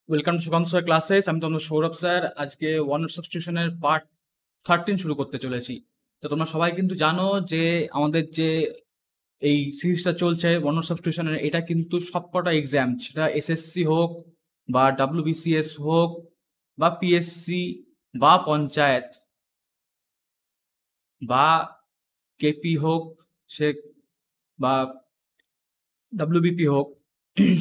Welcome to Sukanta sir classes. আমি তোমাদের Sourav sir. আজকে ওয়ান সাবস্টিটিউশনের পার্ট 13 শুরু করতে চলেছি। তো তোমরা সবাই কিন্তু জানো যে আমাদের যে এই সিরিজটা চলছে ওয়ান সাবস্টিটিউশনের, এটা কিন্তু সবকটা এক্সাম, সেটা এসএসসি হোক বা ডাব্লিউবিসিএস হোক বা পিএসসি বা পঞ্চায়েত বা কেপি হোক, সে বা ডাব্লিউবিপি হোক,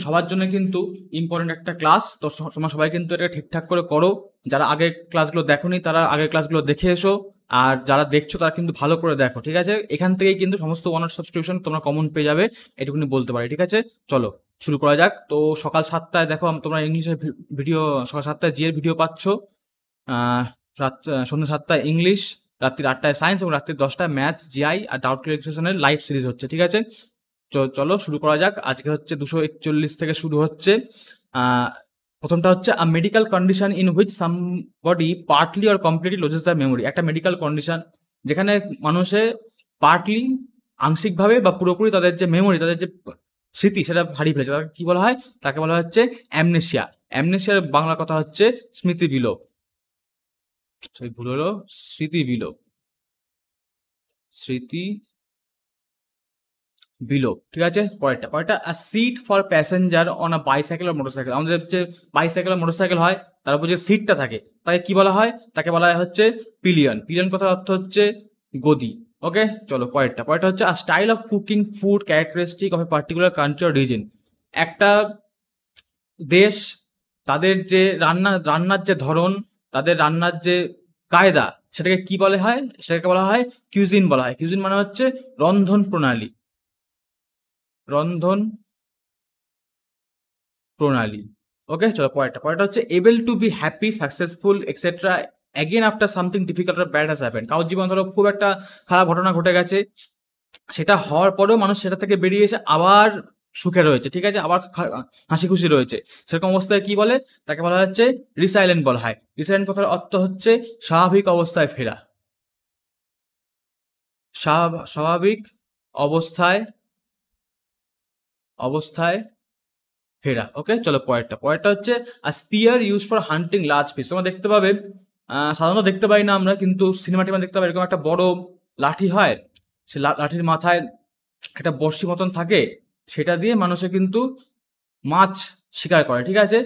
সবার জন্য কিন্তু ইম্পর্টেন্ট একটা ক্লাস। তো তোমরা সবাই কিন্তু এটা ঠিকঠাক করে করো। যারা আগের ক্লাসগুলো দেখোনি তারা আগের ক্লাসগুলো দেখে এসো, আর যারা দেখছো তারা কিন্তু ভালো করে দেখো, ঠিক আছে? এখান থেকেই কিন্তু সমস্ত ওয়ান সাবস্টিটিউশন তোমরা কমন পেয়ে যাবে, এটুকুনি বলতে পারি, ঠিক আছে? চলো শুরু করা যাক। তো সকাল 7টায় দেখো তোমরা ইংলিশের ভিডিও, সকাল 7টায় জিএর ভিডিও পাচ্ছ, সন্ধ্যা 7টায় ইংলিশ, রাত্রি 8টায় সায়েন্স এবং রাত্রি 10টায় ম্যাথ, জিআই আর ডাউট ক্লিয়ারেশনের লাইভ সিরিজ হচ্ছে, ঠিক আছে? চলো শুরু করা যাক। আজকে হচ্ছে 241 থেকে শুরু হচ্ছে। প্রথমটা হচ্ছে a medical condition in which somebody partly or completely loses the memory. একটা মেডিকেল কন্ডিশন যেখানে মানুষের পার্টলি, আংশিকভাবে বা পুরোপুরি তাদের যে মেমোরি, তাদের যে স্মৃতি, সেটা হারিয়ে ফেলেছে। তাকে কি বলা হয়? তাকে বলা হচ্ছে অ্যামনেশিয়া। অ্যামনেশিয়ার বাংলা কথা হচ্ছে স্মৃতি বিলোপ। সেই ভুল হলো, স্মৃতি বিলোপ। স্মৃতি বিলোপ, ঠিক আছে? পরেরটা a seat for passenger on a bicycle আর মোটরসাইকেল। আমাদের যে বাইসাইকেল আর মোটরসাইকেল হয়, তার উপর যে সিটটা থাকে তাকে কি বলা হয়? তাকে বলা হয় হচ্ছে পিলিয়ন। পিলিয়ন কথার অর্থ হচ্ছে গদি। ওকে, চলো পরেরটা হচ্ছে a style of cooking food characteristic of a particular country or region. একটা দেশ, তাদের যে রান্নার যে ধরন, তাদের রান্নার যে কায়দা, সেটাকে কি বলা হয়? সেটাকে বলা হয় কিউজিন বলা হয়। কিউজিন মানে হচ্ছে রন্ধন প্রণালী। রন্ধন প্রণালী। ওকে, চলো পরেরটা হচ্ছে able to be happy, successful etcetera again after something difficult or bad has happen. কারোর জীবন ধরো খুব একটা খারাপ ঘটনা ঘটে গেছে, সেটা হওয়ার পরেও মানুষ সেটা থেকে বেরিয়ে এসে আবার সুখে রয়েছে, ঠিক আছে? আবার হাসি খুশি রয়েছে, সেরকম অবস্থায় কি বলে? তাকে বলা হচ্ছে রিসাইলেন্ট বলা হয়। রিসাইলেন্ট কথার অর্থ হচ্ছে স্বাভাবিক অবস্থায় ফেরা। স্বাভাবিক অবস্থায় অবস্থায় ফেরা। ওকে, চলো পরেরটা হচ্ছে a spear use for hunting large fish. তোমরা দেখতে পাবে, সাধারণত দেখতে পাই না আমরা, কিন্তু সিনেমা টিমা দেখতে পাবে, এরকম একটা বড় লাঠি হয়, সে লাঠির মাথায় একটা বড়শি মতন থাকে, সেটা দিয়ে মানুষে কিন্তু মাছ শিকার করে, ঠিক আছে?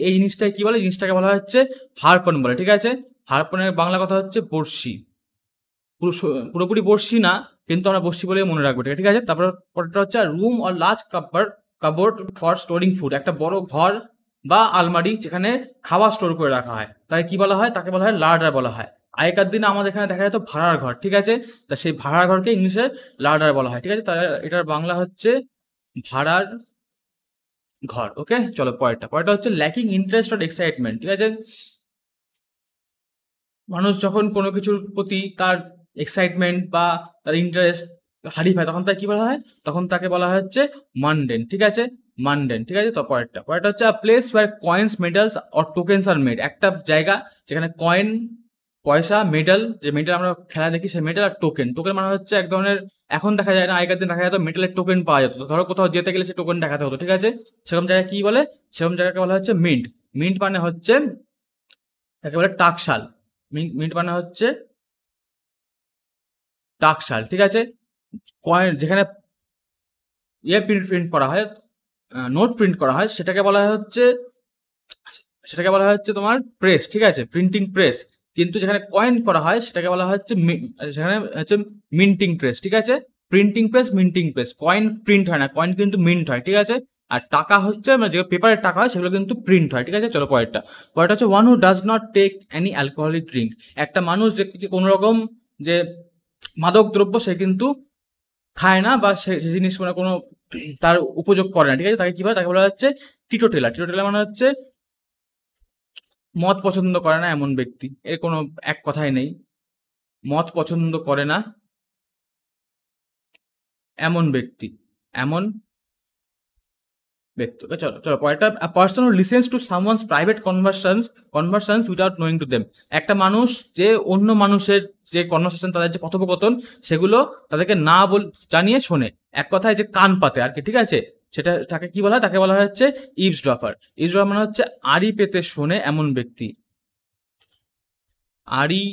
এই জিনিসটাকে কি বলে? জিনিসটাকে বলা হচ্ছে হারপন বলে, ঠিক আছে? হারপনের বাংলা কথা হচ্ছে বড়শি। পুরোপুরি বড়শি না, কিন্তু আমরা বড়শি বলে মনে রাখবো, ঠিক আছে? তারপর পরেরটা হচ্ছে room or large cupboard for storing food. একটা বড় ঘর বা আলমারি যেখানে খাবার স্টোর করে রাখা হয়, তাকে কি বলা হয়? তাকে বলা হয় লার্ডার বলা হয়। আগেকার দিনে আমাদের এখানে দেখা যেত ভাড়ার ঘর, ঠিক আছে? তা সেই ভাড়ার ঘরকে ইংলিশে লার্ডার বলা হয়, ঠিক আছে? তাহলে এটার বাংলা হচ্ছে ভাড়ার ঘর। ওকে, চলো পরেরটা হচ্ছে ল্যাকিং ইন্টারেস্ট অর এক্সাইটমেন্ট, ঠিক আছে? মানুষ যখন কোনো কিছুর প্রতি তার এক্সাইটমেন্ট বা তার ইন্টারেস্ট হারিয়ে ফেলে, তখন তাকে কি বলা হয়? তখন তাকে বলা হচ্ছে মানডেন, ঠিক আছে? মানডেন, ঠিক আছে? তো পরেরটা হচ্ছে a place where coins, medals or tokens are made. একটা জায়গা যেখানে কয়েন, পয়সা, মেডাল, যে মেডাল আমরা খেলা দেখি, সেই মেডাল আর টোকেন। টোকেন মানে হচ্ছে এক ধরনের, এখন দেখা যায় না, আগেকার দিন দেখা যেত মেডালের টোকেন পাওয়া যেত। ধরো কোথাও যেতে গেলে সে টোকেন দেখাতে হতো, ঠিক আছে? সেরকম জায়গায় কি বলে? সেরকম জায়গাকে বলা হচ্ছে মিন্ট। মিন্ট মানে হচ্ছে, তাকে বলে টাকশাল। মিন্ট মানে হচ্ছে টাকশাল, ঠিক আছে? কয়েন যেখানে প্রিন্ট প্রিন্ট করা হয়, নোট প্রিন্ট করা হয়, সেটাকে বলা হয় হচ্ছে তোমার প্রেস, ঠিক আছে? Printing press. কিন্তু যেখানে কয়েন করা হয় সেটাকে বলা হচ্ছে সেখানে হচ্ছে মিন্টিং প্রেস, ঠিক আছে? Printing press, minting press. Coin print হয় না, কয়েন কিন্তু মিন্ট হয়, ঠিক আছে? আর টাকা হচ্ছে, মানে যে পেপারের টাকা হয় সেগুলো কিন্তু প্রিন্ট হয়, ঠিক আছে? চলো পরেরটা হচ্ছে one who does not take any alcoholic drink. একটা মানুষ যে কোনো রকম যে মাদক দ্রব্য সে কিন্তু খায় না, বা সে জিনিস মানে কোনো তার উপযোগ করে না, ঠিক আছে? তাকে কি বলে? তাকে বলা হচ্ছে টিটোটেলা। টিটোটেলা মানে হচ্ছে মদ পছন্দ করে না এমন ব্যক্তি। এর কোনো এক কথাই নেই, মদ পছন্দ করে না এমন ব্যক্তি, এমন ব্যক্তি। ওকে, চলো চলো পরেরটা person listens to someone's private conversations without knowing to them. একটা মানুষ যে অন্য মানুষের যে কনভারসেশন, তাদের যে কথোপকথন, সেগুলো তাদেরকে না জানিয়ে শোনে। এক কথায় যে কান পাতে আর কি, ঠিক আছে? সেটা তাকে কি বলা হয়? তাকে বলা হচ্ছে ইভসড্রপার। ইভসড্রপার মানে হচ্ছে আড়ি পেতে শোনে এমন ব্যক্তি। আড়ি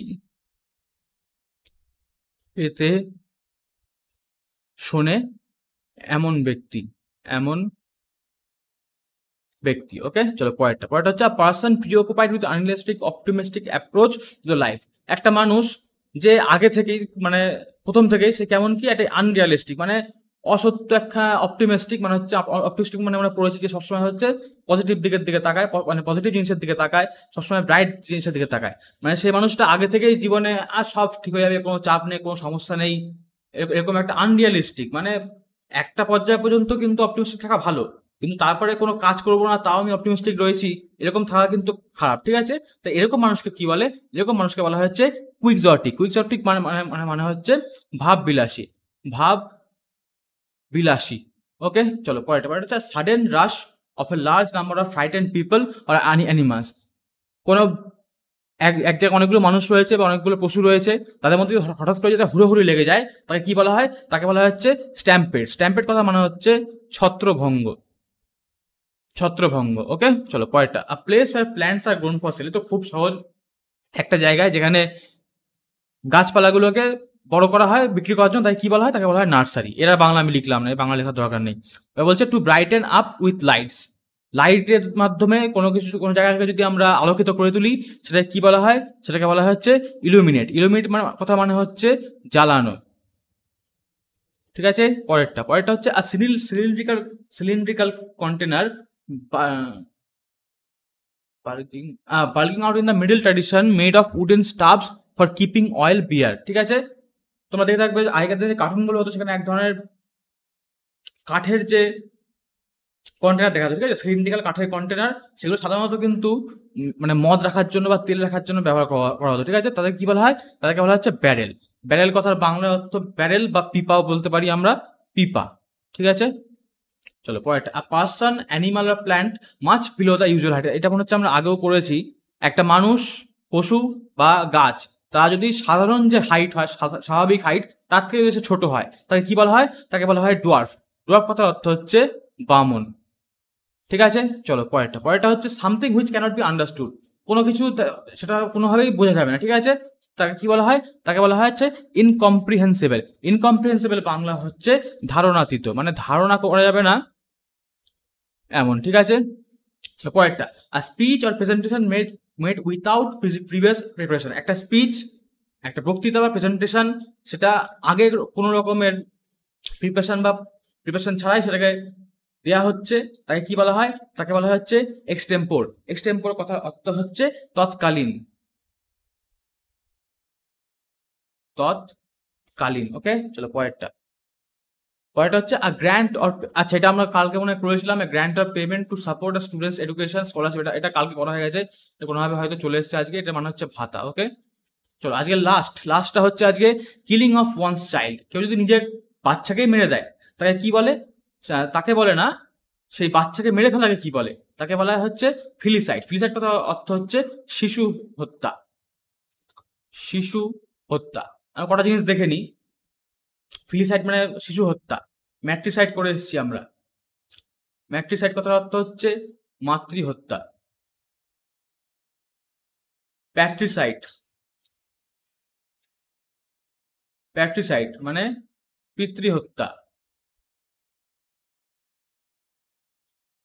পেতে শোনে এমন ব্যক্তি, এমন ব্যক্তি। ওকে, চলো পরেরটা হচ্ছে person preoccupied with unrealistic optimistic approach to the life. একটা মানুষ যে আগে থেকেই মানে প্রথম থেকেই সে কেমন কি একটা আনরিয়ালিস্টিক মানে অসত্য একটা অপটিমিস্টিক মানে হচ্ছে অপটিমিস্টিক মানে আমরা পড়েছি যে সবসময় হচ্ছে পজিটিভ দিকের দিকে তাকায়, মানে পজিটিভ জিনিসের দিকে তাকায়, সবসময় ব্রাইট জিনিসের দিকে তাকায়। মানে সেই মানুষটা আগে থেকেই জীবনে আর সব ঠিক হয়ে যাবে, কোনো চাপ নেই, কোনো সমস্যা নেই, এরকম একটা আনরিয়ালিস্টিক মানে একটা পর্যায় পর্যন্ত কিন্তু অপটিমিস্টিক থাকা ভালো, কিন্তু তারপরে কোনো কাজ করবো না তাও আমি অপটিমিস্টিক রয়েছি এরকম থাকা কিন্তু খারাপ। ঠিক আছে, তো এরকম মানুষকে কি বলে? এরকম মানুষকে বলা হচ্ছে কুইকজটিক। কুইকজটিক মানে মানে মানে মানে হচ্ছে ভাব বিলাসী, ভাব বিলাসী। ওকে, চলো পরেরটা হচ্ছে sudden rush of a large number of frightened people or animals. কোনো এক জায়গায় অনেকগুলো মানুষ রয়েছে বা অনেকগুলো পশু রয়েছে, তাদের মধ্যে হঠাৎ করে যেটা হুড়োহুড়ি লেগে যায় তাকে কি বলা হয়? তাকে বলা হচ্ছে স্ট্যাম্পেড। স্ট্যাম্পেড কথা মানে হচ্ছে ছত্রভঙ্গ, ছত্রভঙ্গ। ওকে, চলো পরেরটা a place where plants are grown for sale. তো খুব সহজ, একটা জায়গায় যেখানে গাছপালাগুলোকে বড় করা হয় বিক্রি করার জন্য, তাই কি বলা হয়? তাকে বলা হয় নার্সারি। এরা বাংলা আমি লিখলাম না, বাংলা লেখার দরকার নেই। বলছে to brighten up with lights. লাইটের মাধ্যমে কোনো কিছু, কোনো জায়গাকে যদি আমরা আলোকিত করে তুলি সেটাকে কি বলা হয়? সেটাকে বলা হচ্ছে ইলুমিনেট। ইলুমিনেট মানে কথা মানে হচ্ছে জ্বালানো। ঠিক আছে, পরেরটা হচ্ছে a cylindrical container bulging out in the middle tradition made of wooden stubs for keeping oil beer। ঠিক আছে, তোমরা দেখে থাকবে আগেকার দিনে কার্টুনগুলো হতো, সেখানে এক ধরনের কাঠের যে কন্টেনার দেখা যায়, ঠিক আছে, সিলিন্ড্রিক্যাল কাঠের কন্টেনার, সেগুলো সাধারণত কিন্তু মানে মদ রাখার জন্য বা তেল রাখার জন্য ব্যবহার করা হতো। ঠিক আছে, তাদের কি বলা হয়? তাদেরকে বলা হচ্ছে ব্যারেল। ব্যারেল কথার বাংলা অর্থ ব্যারেল বা পিপাও বলতে পারি আমরা, পিপা। ঠিক আছে, চলো পরেরটা a person animal or plant much below the usual height. এটা মনে হচ্ছে আমরা আগেও করেছি। একটা মানুষ, পশু বা গাছ, তারা যদি সাধারণ যে হাইট হয়, স্বাভাবিক হাইট, তার থেকে যদি ছোট হয় তাকে কি বলা হয়? তাকে বলা হয় ডোয়ার্ফ। ডোয়ার্ফ কথার অর্থ হচ্ছে বামন। ঠিক আছে, চলো পরেরটা হচ্ছে something which cannot be understood. কোনো কিছু সেটা কোনোভাবেই বোঝা যাবে না। ঠিক আছে, তাকে কি বলা হয়? তাকে বলা হয় হচ্ছে ইনকম্প্রিহেন্সিবল। ইনকম্প্রিহেন্সিবল বাংলা হচ্ছে ধারণাতীত, মানে ধারণা করা যাবে না এমন। ঠিক আছে, পরেরটা a speech or presentation made without previous preparation. একটা স্পিচ, একটা বক্তৃতা বা প্রেজেন্টেশন, সেটা আগে কোনো রকমের প্রিপারেশন ছাড়াই সেটাকে দেয়া হচ্ছে, তাকে কি বলা হয়? তাকে বলা হচ্ছে এক্সটেম্পোর। এক্সটেম্পোর কথার অর্থ হচ্ছে তৎকালীন, তৎকালীন। ওকে, চলো পরেরটা হচ্ছে আ গ্র্যান্ট অর, আচ্ছা এটা আমরা কালকে মনে করেছিলাম, grant or payment to support a students education scholarship. এটা কালকে করা হয়ে গেছে, এটা কোনোভাবে হয়তো চলে এসেছে আজকে, এটা মানে হচ্ছে ভাতা। ওকে, চলো আজকে লাস্টটা হচ্ছে আজকে কিলিং অফ ওয়ান্স চাইল্ড। কেউ যদি নিজের বাচ্চাকেই মেরে দেয় তাকে কি বলে? তাকে বলে না, সেই বাচ্চাকে মেরে ফেলাকে কি বলে? তাকে বলা হচ্ছে ফিলিসাইড। ফিলিসাইড কথা অর্থ হচ্ছে শিশু হত্যা, শিশু হত্যা। আমি কটা জিনিস দেখে নিই। ফিলিসাইড মানে শিশু হত্যা। ম্যাট্রিসাইড করে এসেছি আমরা। ম্যাট্রিসাইড কথার অর্থ হচ্ছে মাতৃহত্যা। প্যাট্রিসাইড, প্যাট্রিসাইড মানে পিতৃহত্যা।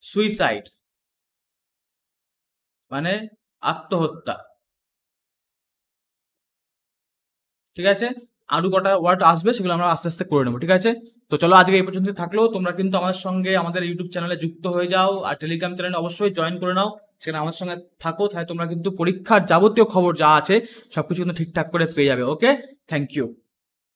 সুইসাইড মানে আত্মহত্যা। ঠিক আছে, আরো কটা ওয়ার্ড আসবে, সেগুলো আমরা আস্তে আস্তে করে নেবো। ঠিক আছে, তো চলো আজকে এই পর্যন্ত থাকলো। তোমরা কিন্তু আমাদের সঙ্গে আমাদের ইউটিউব চ্যানেলে যুক্ত হয়ে যাও, আর টেলিগ্রাম চ্যানেলে অবশ্যই জয়েন করে নাও, সেখানে আমাদের সঙ্গে থাকো, তাহলে তোমরা কিন্তু পরীক্ষার যাবতীয় খবর যা আছে সবকিছু কিন্তু ঠিকঠাক করে পেয়ে যাবে। ওকে, থ্যাংক ইউ।